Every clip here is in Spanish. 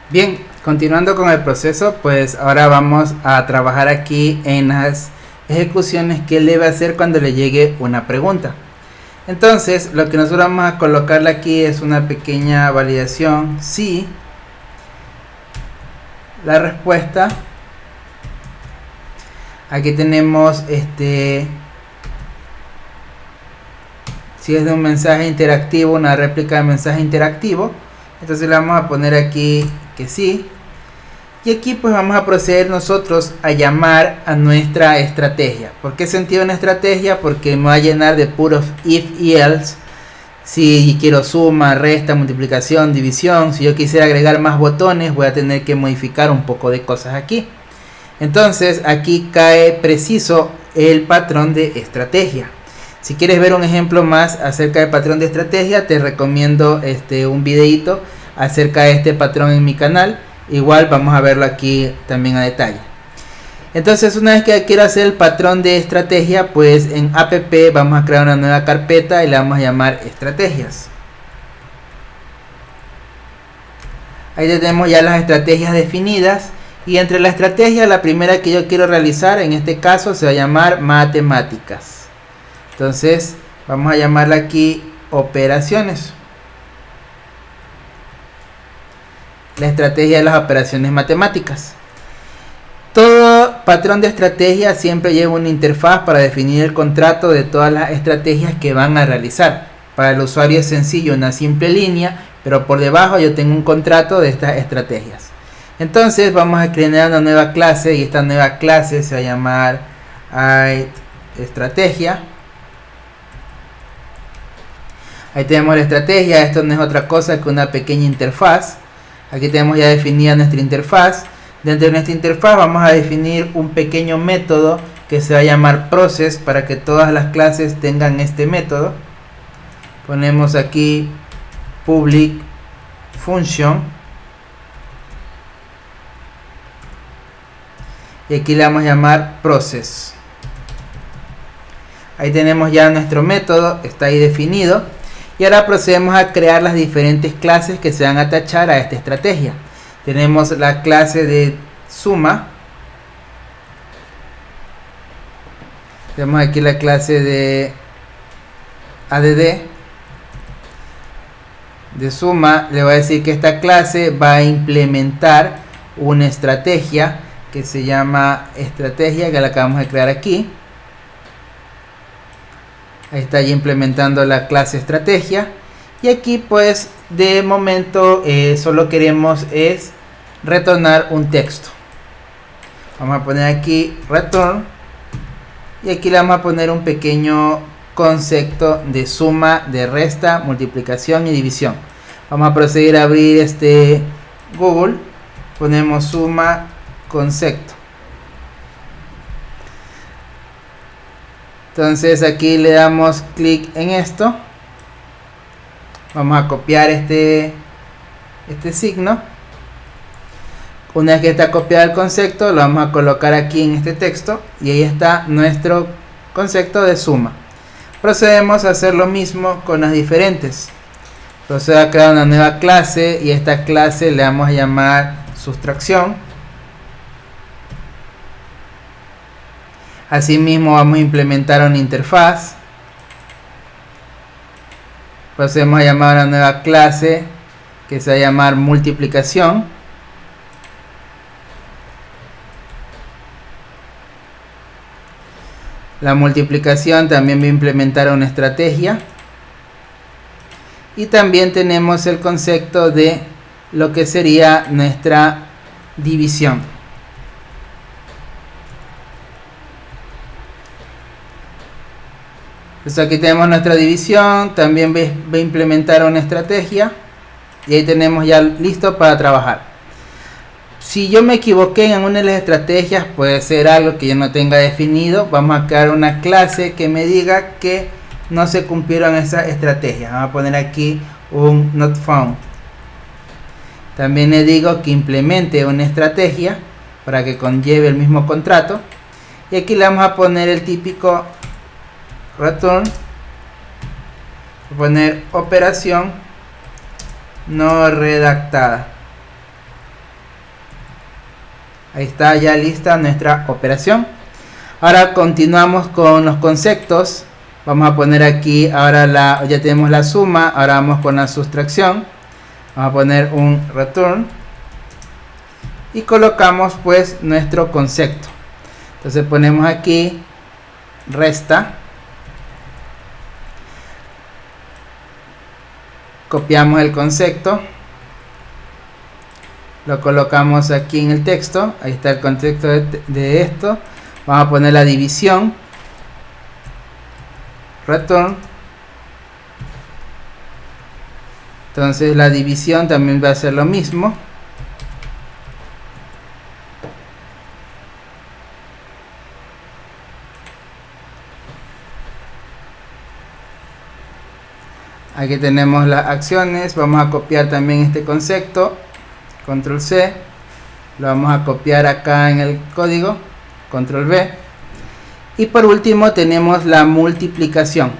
Bien, continuando con el proceso, pues ahora vamos a trabajar aquí en las ejecuciones que él debe hacer cuando le llegue una pregunta. Entonces, lo que nosotros vamos a colocarle aquí es una pequeña validación si la respuesta. Aquí tenemos si es de un mensaje interactivo, una réplica de mensaje interactivo. Entonces le vamos a poner aquí que sí. Y aquí pues vamos a proceder nosotros a llamar a nuestra estrategia. ¿Por qué sentido una estrategia? Porque me va a llenar de puros if y else. Si quiero suma, resta, multiplicación, división. Si yo quisiera agregar más botones, voy a tener que modificar un poco de cosas aquí. Entonces aquí cae preciso el patrón de estrategia. Si quieres ver un ejemplo más acerca del patrón de estrategia, te recomiendo un videito acerca de este patrón en mi canal. Igual vamos a verlo aquí también a detalle. Entonces, una vez que quiero hacer el patrón de estrategia, pues en app vamos a crear una nueva carpeta y la vamos a llamar estrategias. Ahí tenemos ya las estrategias definidas. Y entre la estrategia, la primera que yo quiero realizar, en este caso se va a llamar matemáticas. Entonces vamos a llamarla aquí operaciones. La estrategia de las operaciones matemáticas. Todo patrón de estrategia siempre lleva una interfaz para definir el contrato de todas las estrategias que van a realizar. Para el usuario es sencillo, una simple línea, pero por debajo yo tengo un contrato de estas estrategias. Entonces vamos a crear una nueva clase y esta nueva clase se va a llamar estrategia. Ahí tenemos la estrategia. Esto no es otra cosa que una pequeña interfaz. Aquí tenemos ya definida nuestra interfaz. Dentro de nuestra interfaz vamos a definir un pequeño método que se va a llamar process para que todas las clases tengan este método. Ponemos aquí public function. Y aquí le vamos a llamar process. Ahí tenemos ya nuestro método, está ahí definido. Y ahora procedemos a crear las diferentes clases que se van a atachar a esta estrategia. Tenemos la clase de suma. Tenemos aquí la clase de add. De suma, le voy a decir que esta clase va a implementar una estrategia que se llama estrategia, que la acabamos de crear aquí. Ahí está ya implementando la clase estrategia. Y aquí pues de momento solo queremos es retornar un texto. Vamos a poner aquí return. Y aquí le vamos a poner un pequeño concepto de suma, de resta, multiplicación y división. Vamos a proceder a abrir Google. Ponemos suma concepto. Entonces aquí le damos clic en esto. Vamos a copiar este signo. Una vez que está copiado el concepto, lo vamos a colocar aquí en este texto. Y ahí está nuestro concepto de suma. Procedemos a hacer lo mismo con las diferentes. Procedo a crear una nueva clase. Y esta clase le vamos a llamar sustracción. Asimismo vamos a implementar una interfaz. Procedemos a llamar a una nueva clase que se va a llamar multiplicación. La multiplicación también va a implementar una estrategia. Y también tenemos el concepto de lo que sería nuestra división. Entonces aquí tenemos nuestra división, también va a implementar una estrategia y ahí tenemos ya listo para trabajar. Si yo me equivoqué en una de las estrategias, puede ser algo que yo no tenga definido, vamos a crear una clase que me diga que no se cumplieron esas estrategias. Vamos a poner aquí un not found. También le digo que implemente una estrategia para que conlleve el mismo contrato y aquí le vamos a poner el típico return, poner operación no redactada. Ahí está ya lista nuestra operación. Ahora continuamos con los conceptos. Vamos a poner aquí, ahora ya tenemos la suma, ahora vamos con la sustracción. Vamos a poner un return. Y colocamos pues nuestro concepto. Entonces ponemos aquí resta. Copiamos el concepto. Lo colocamos aquí en el texto. Ahí está el concepto de esto. Vamos a poner la división. Return. Entonces la división también va a ser lo mismo. Aquí tenemos las acciones. Vamos a copiar también este concepto. Control C. Lo vamos a copiar acá en el código. Control V. Y por último tenemos la multiplicación.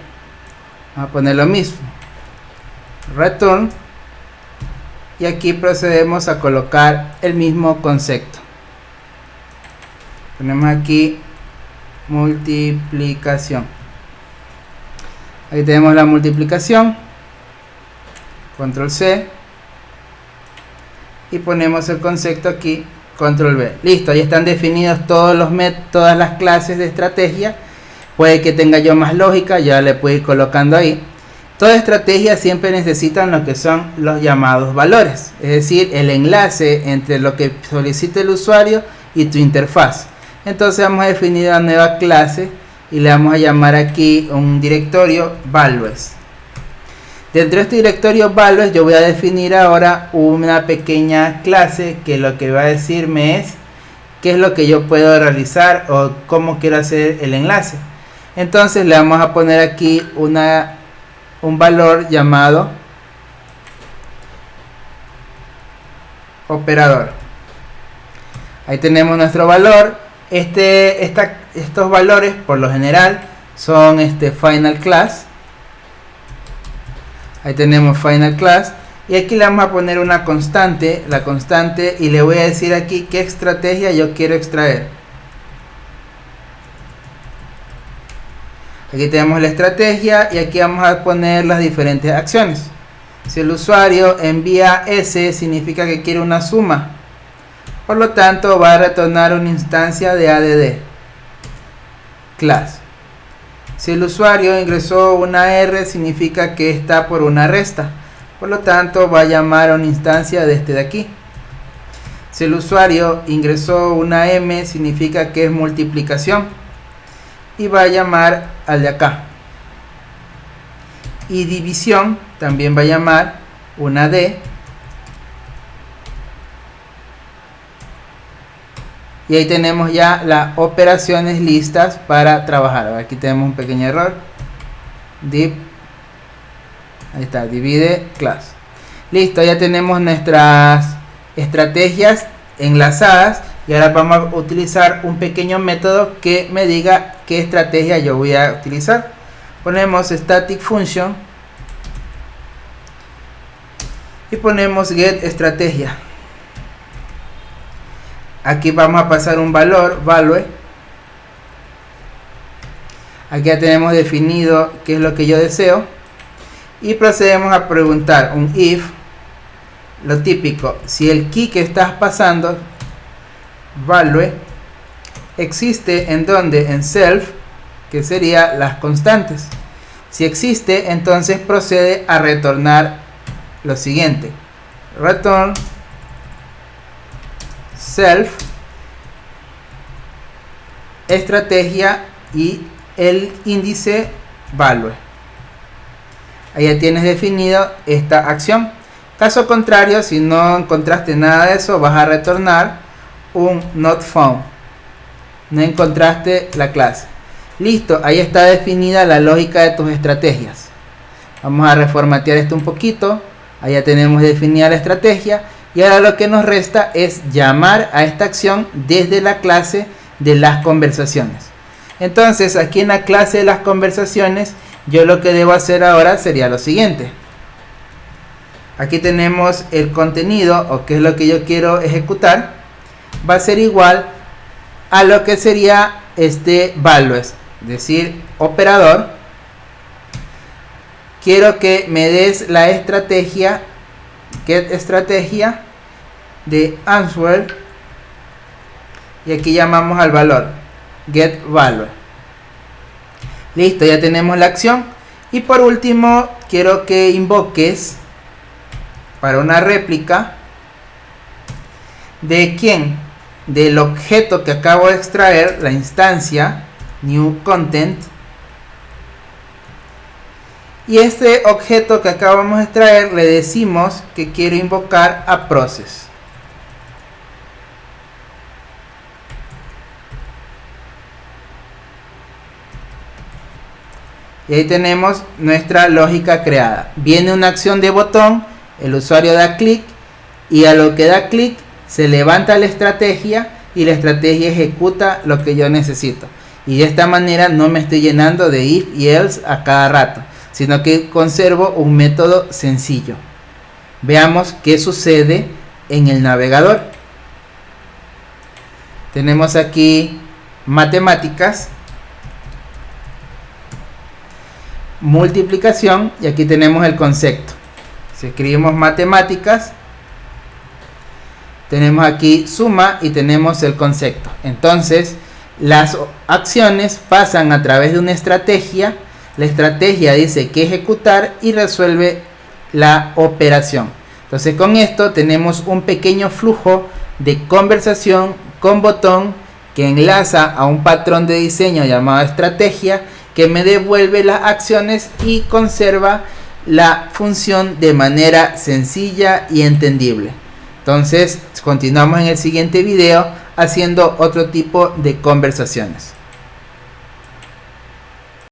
Vamos a poner lo mismo. Return. Y aquí procedemos a colocar el mismo concepto. Ponemos aquí multiplicación. Ahí tenemos la multiplicación. Control C. Y ponemos el concepto aquí. Control V. Listo, ahí están definidos todas las clases de estrategia. Puede que tenga yo más lógica, ya le puedo ir colocando ahí. Toda estrategia siempre necesitan lo que son los llamados valores, es decir, el enlace entre lo que solicita el usuario y tu interfaz. Entonces vamos a definir una nueva clase y le vamos a llamar aquí un directorio values. Dentro de este directorio values yo voy a definir ahora una pequeña clase que lo que va a decirme es qué es lo que yo puedo realizar o cómo quiero hacer el enlace. Entonces le vamos a poner aquí un valor llamado operador. Ahí tenemos nuestro valor. Estos valores por lo general son final class. Ahí tenemos final class. Y aquí le vamos a poner una constante, la constante, y le voy a decir aquí qué estrategia yo quiero extraer. Aquí tenemos la estrategia y aquí vamos a poner las diferentes acciones. Si el usuario envía S, significa que quiere una suma. Por lo tanto, va a retornar una instancia de add class. Si el usuario ingresó una R, significa que está por una resta. Por lo tanto, va a llamar a una instancia de este de aquí. Si el usuario ingresó una M, significa que es multiplicación. Y va a llamar al de acá. Y división también va a llamar una D. Y ahí tenemos ya las operaciones listas para trabajar. Aquí tenemos un pequeño error. Div. Ahí está, divide class. Listo, ya tenemos nuestras estrategias enlazadas. Y ahora vamos a utilizar un pequeño método que me diga qué estrategia yo voy a utilizar. Ponemos static function. Y ponemos get estrategia. Aquí vamos a pasar un valor, value. Aquí ya tenemos definido qué es lo que yo deseo. Y procedemos a preguntar un if. Lo típico, si el key que estás pasando, value, existe en donde, en self, que sería las constantes. Si existe, entonces procede a retornar lo siguiente. Return self estrategia y el índice value. Ahí ya tienes definido esta acción. Caso contrario, si no encontraste nada de eso, vas a retornar un not found. No encontraste la clase. Listo, ahí está definida la lógica de tus estrategias. Vamos a reformatear esto un poquito. Ahí ya tenemos definida la estrategia. Y ahora lo que nos resta es llamar a esta acción desde la clase de las conversaciones. Entonces aquí en la clase de las conversaciones, yo lo que debo hacer ahora sería lo siguiente. Aquí tenemos el contenido o qué es lo que yo quiero ejecutar. va a ser igual a lo que sería este values, es decir, operador. Quiero que me des la estrategia, get estrategia de answer, y aquí llamamos al valor get value. Listo, ya tenemos la acción. Y por último quiero que invoques para una réplica de quién, del objeto que acabo de extraer, la instancia new content, y este objeto que acabamos de extraer le decimos que quiero invocar a process. Y ahí tenemos nuestra lógica creada. Viene una acción de botón, el usuario da clic y a lo que da clic se levanta la estrategia y la estrategia ejecuta lo que yo necesito. Y de esta manera no me estoy llenando de if y else a cada rato, sino que conservo un método sencillo. Veamos qué sucede en el navegador. Tenemos aquí matemáticas, multiplicación, y aquí tenemos el concepto. Si escribimos matemáticas, tenemos aquí suma y tenemos el concepto. Entonces las acciones pasan a través de una estrategia. La estrategia dice que ejecutar y resuelve la operación. Entonces con esto tenemos un pequeño flujo de conversación con botón que enlaza a un patrón de diseño llamado estrategia, que me devuelve las acciones y conserva la función de manera sencilla y entendible. Entonces continuamos en el siguiente video haciendo otro tipo de conversaciones.